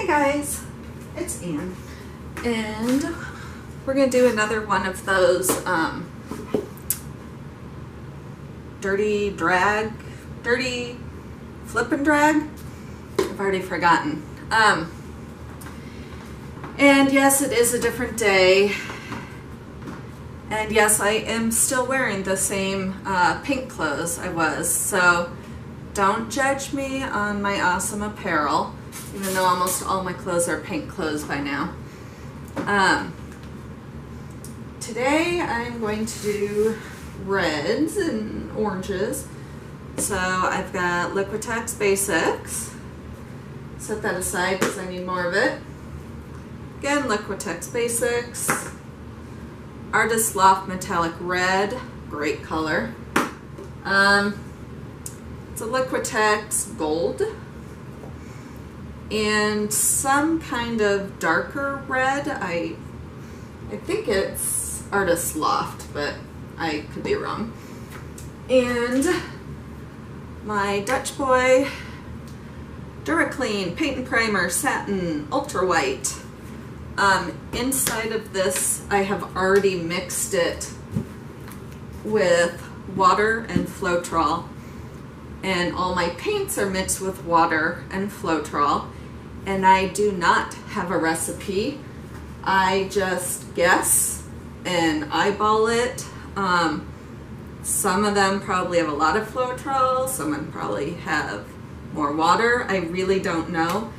Hey guys, it's Ann, and we're going to do another one of those dirty flip and drag. I've already forgotten. And yes, it is a different day, and yes, I am still wearing the same pink clothes I was, so don't judge me on my awesome apparel, even though almost all my clothes are pink clothes by now. Today I'm going to do reds and oranges. So I've got Liquitex Basics. Set that aside because I need more of it. Again, Liquitex Basics. Artist Loft Metallic Red, great color. It's a Liquitex Gold. And some kind of darker red. I think it's Artist Loft, but I could be wrong. And my Dutch Boy DuraClean Paint and Primer Satin Ultra White. Inside of this, I have already mixed it with water and floetrol. And all my paints are mixed with water and floetrol. And I do not have a recipe. I just guess and eyeball it. Some of them probably have a lot of floetrol, some of them probably have more water. I really don't know.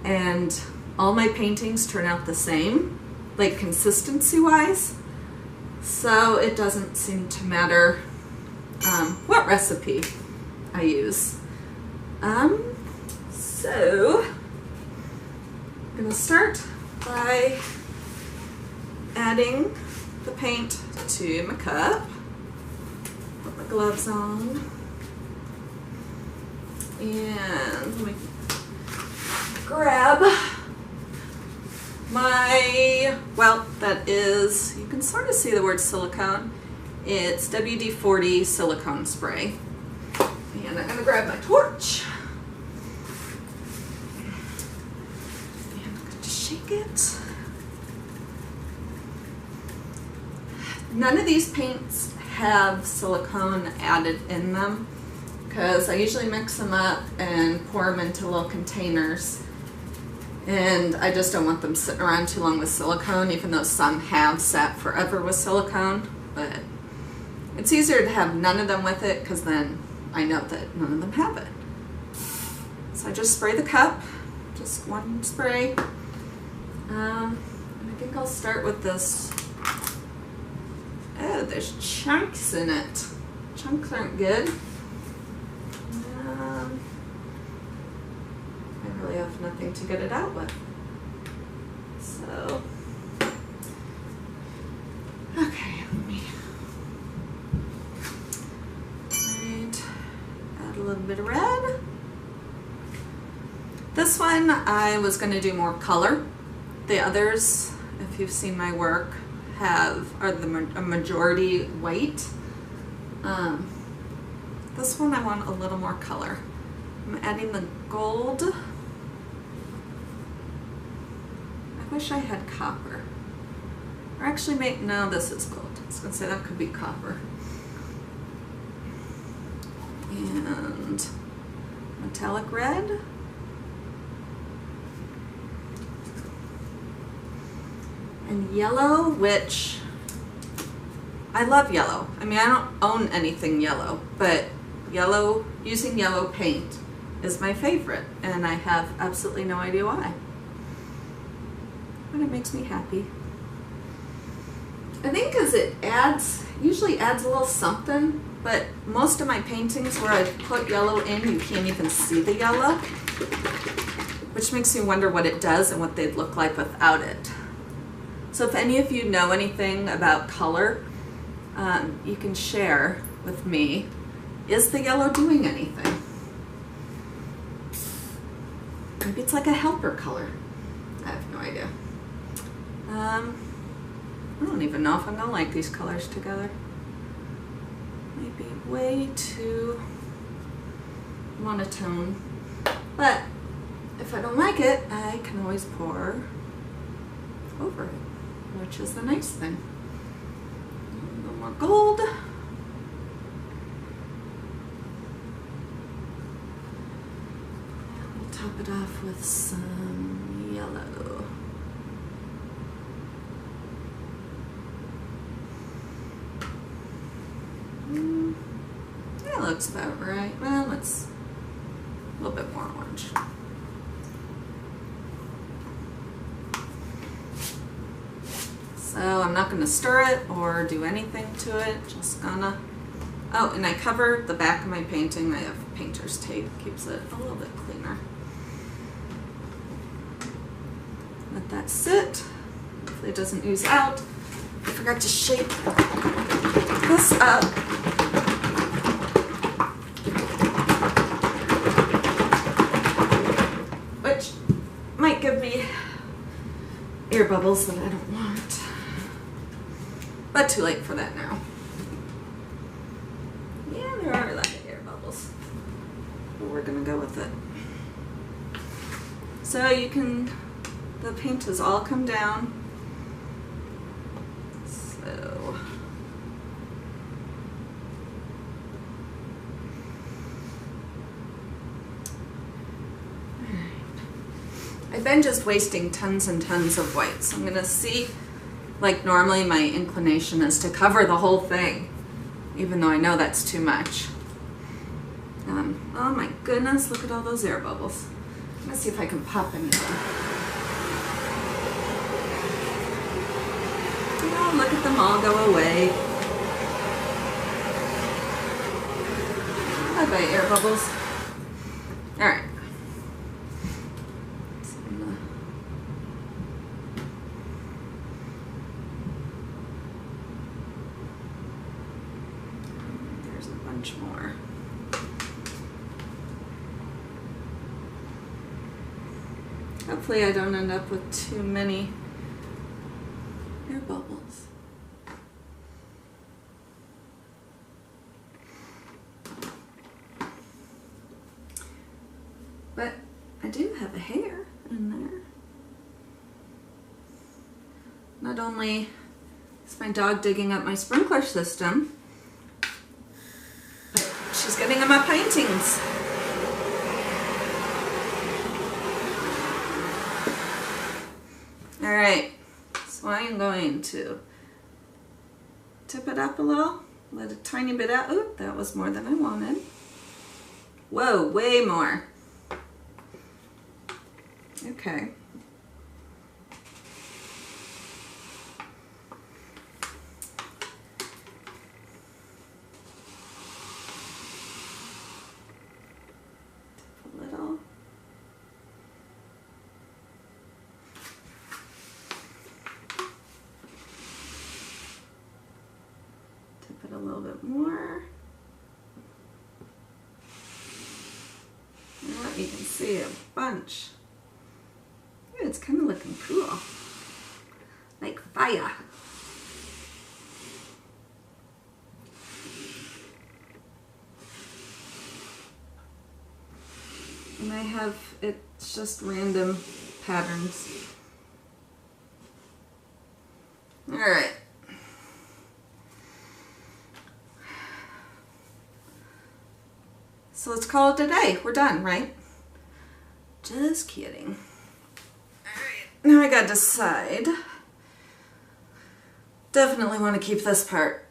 And all my paintings turn out the same, like consistency wise. So it doesn't seem to matter what recipe I use. So I'm gonna start by adding the paint to my cup. Put my gloves on. And let me grab my, well, that is, you can sort of see the word silicone. It's WD-40 silicone spray. And I'm gonna grab my torch. And I'm gonna just shake it. None of these paints have silicone added in them because I usually mix them up and pour them into little containers, and I just don't want them sitting around too long with silicone, even though some have sat forever with silicone. But it's easier to have none of them with it because then I know that none of them have it. So I just spray the cup, just one spray. And I think I'll start with this. Oh, there's chunks in it. Chunks aren't good. I really have nothing to get it out with. So, okay, let me add a little bit of red. This one I was going to do more color. The others, if you've seen my work, are a majority white. This one I want a little more color. I'm adding the gold. I wish I had copper. Or actually, no, this is gold. I was going to say that could be copper. And metallic red. And yellow, which I love yellow. I mean, I don't own anything yellow, but yellow, using yellow paint is my favorite, and I have absolutely no idea why. But it makes me happy. I think because it usually adds a little something, but most of my paintings where I put yellow in, you can't even see the yellow, which makes me wonder what it does and what they'd look like without it. So if any of you know anything about color, you can share with me. Is the yellow doing anything? Maybe it's like a helper color. I have no idea. I don't even know if I'm gonna like these colors together. Maybe way too monotone. But if I don't like it, I can always pour over it, which is the nice thing. A little more gold. We'll top it off with some yellow. That looks about right. Well, let's a little bit more orange. So I'm not going to stir it or do anything to it, just gonna, oh, and I cover the back of my painting. I have painter's tape, keeps it a little bit cleaner. Let that sit, hopefully it doesn't ooze out. I forgot to shape this up. Which might give me air bubbles that I don't want. But too late for that now. Yeah, there are a lot of air bubbles. But we're gonna go with it. So you can, the paint has all come down. So I've been just wasting tons and tons of white, so I'm gonna see, like normally my inclination is to cover the whole thing, even though I know that's too much. Oh my goodness, look at all those air bubbles. I'm gonna see if I can pop any of them. Oh, look at them all go away. Bye-bye, air bubbles. All right. More. Hopefully I don't end up with too many air bubbles. But I do have a hair in there. Not only is my dog digging up my sprinkler system, she's getting in my paintings. All right, so I'm going to tip it up a little, let a tiny bit out. Oop, that was more than I wanted. Whoa, way more. Okay. Put a little bit more. You know what? You can see a bunch. Ooh, it's kind of looking cool. Like fire. And I have, it's just random patterns. All right. So let's call it a day. We're done, right? Just kidding. All right, now I gotta decide. Definitely want to keep this part,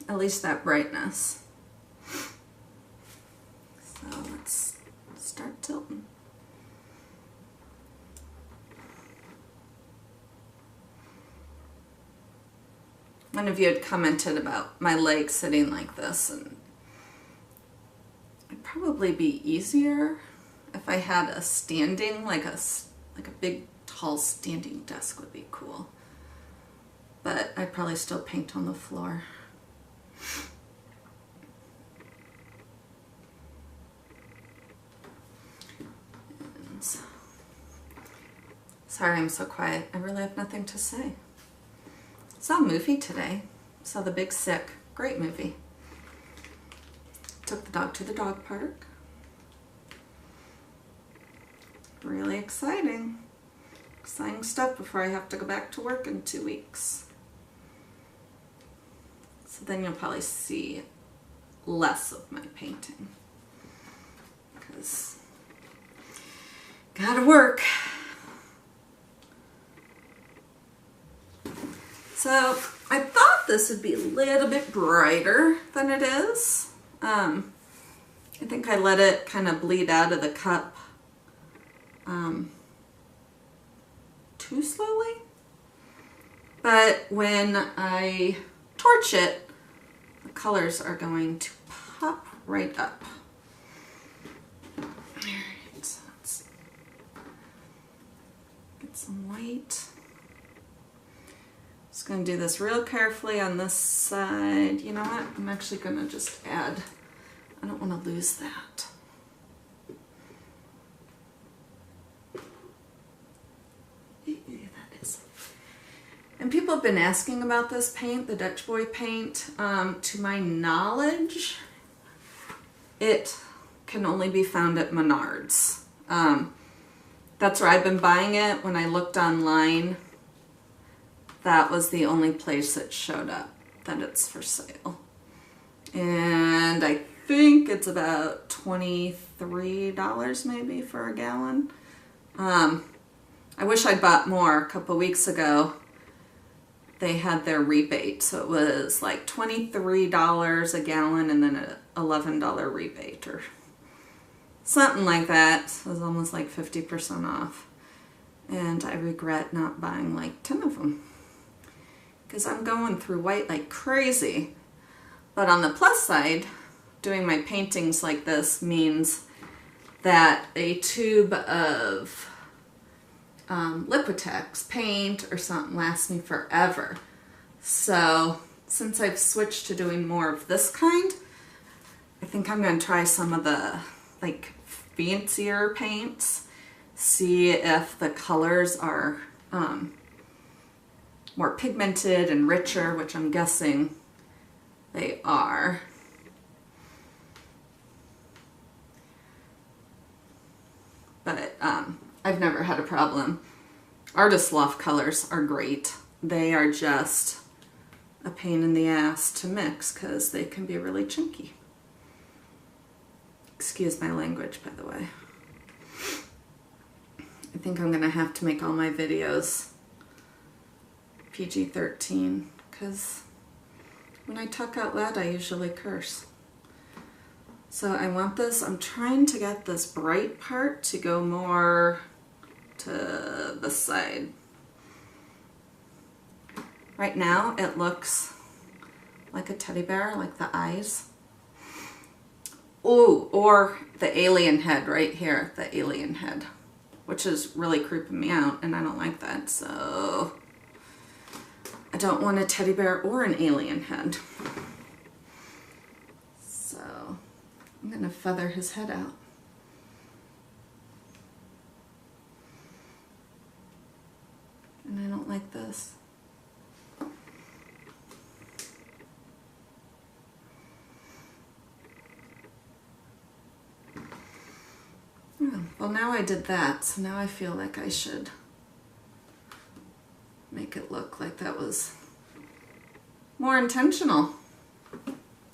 at least that brightness. So let's start tilting. One of you had commented about my leg sitting like this, and it'd probably be easier if I had a standing, like a big, tall standing desk would be cool. But I'd probably still paint on the floor. And sorry I'm so quiet. I really have nothing to say. Saw a movie today. Saw The Big Sick. Great movie. Took the dog to the dog park. Really exciting. Exciting stuff before I have to go back to work in 2 weeks. So then you'll probably see less of my painting. Because gotta work. So I thought this would be a little bit brighter than it is. I think I let it kind of bleed out of the cup too slowly. But when I torch it, the colors are going to pop right up. Alright, so let's get some white. Just going to do this real carefully on this side. You know what? I'm actually going to just add, I don't want to lose that. That is. And people have been asking about this paint, the Dutch Boy paint. To my knowledge, it can only be found at Menards. That's where I've been buying it. When I looked online, that was the only place that showed up that it's for sale. And I think it's about $23 maybe for a gallon. I wish I'd bought more. A couple weeks ago, they had their rebate. So it was like $23 a gallon and then an $11 rebate or something like that. So it was almost like 50% off. And I regret not buying like 10 of them, because I'm going through white like crazy. But on the plus side, doing my paintings like this means that a tube of Liquitex paint or something lasts me forever. So since I've switched to doing more of this kind, I think I'm going to try some of the like fancier paints, see if the colors are more pigmented and richer, which I'm guessing they are. But I've never had a problem. Artist Loft colors are great. They are just a pain in the ass to mix because they can be really chunky. Excuse my language, by the way. I think I'm going to have to make all my videos PG-13, because when I talk out loud I usually curse. So I want this, I'm trying to get this bright part to go more to the side. Right now it looks like a teddy bear, like the eyes. Ooh, or the alien head right here, the alien head, which is really creeping me out and I don't like that, so I don't want a teddy bear or an alien head. So I'm going to feather his head out. And I don't like this. Well, now I did that, so now I feel like I should make it look like that was more intentional.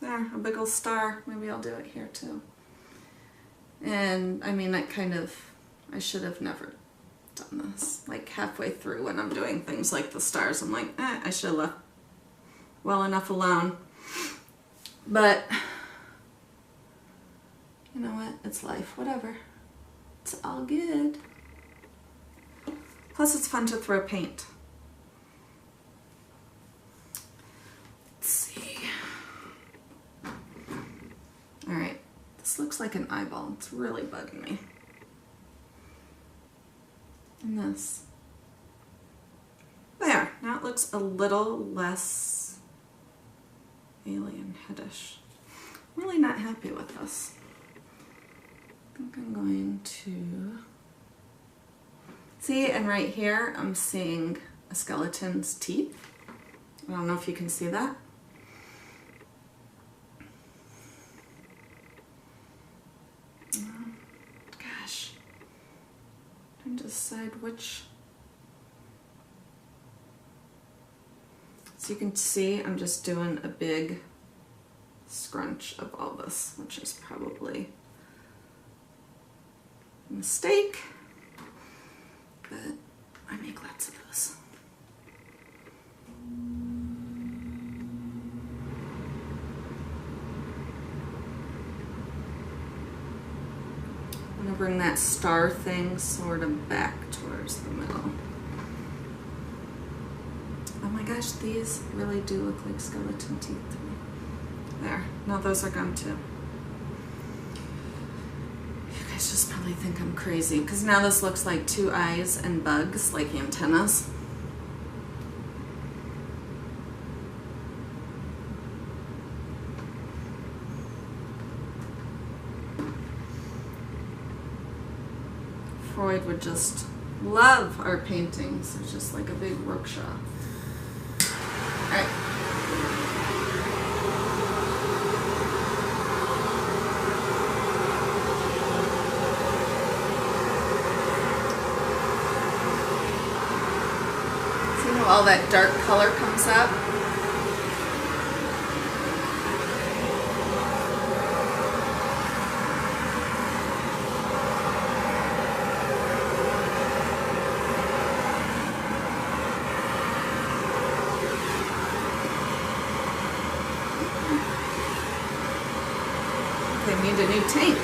There, a big old star. Maybe I'll do it here too. And I mean, I should have never done this. Like halfway through when I'm doing things like the stars, I'm like, I should have left well enough alone. But you know what? It's life. Whatever. It's all good. Plus, it's fun to throw paint. Let's see. All right, this looks like an eyeball. It's really bugging me. And this. There. Now it looks a little less alien headish. I'm really not happy with this. I think I'm going to see, and right here I'm seeing a skeleton's teeth. I don't know if you can see that. Gosh. trying to decide which. So you can see I'm just doing a big scrunch of all this, which is probably a mistake, but I make lots of those. I'm gonna bring that star thing sort of back towards the middle. Oh my gosh, these really do look like skeleton teeth to me. There, no, those are gone too. You guys just probably think I'm crazy because now this looks like two eyes and bugs, like antennas. Freud would just love our paintings. It's just like a big workshop. All right. See how all that dark color comes up? They need a new tank.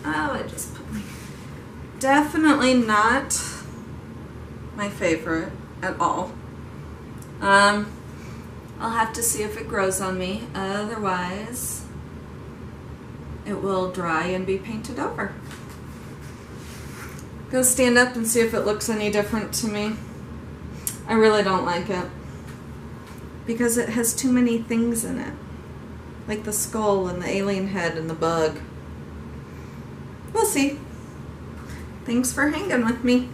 I just put my, definitely not my favorite at all. I'll have to see if it grows on me. Otherwise, it will dry and be painted over. Go stand up and see if it looks any different to me. I really don't like it because it has too many things in it, like the skull and the alien head and the bug. We'll see. Thanks for hanging with me.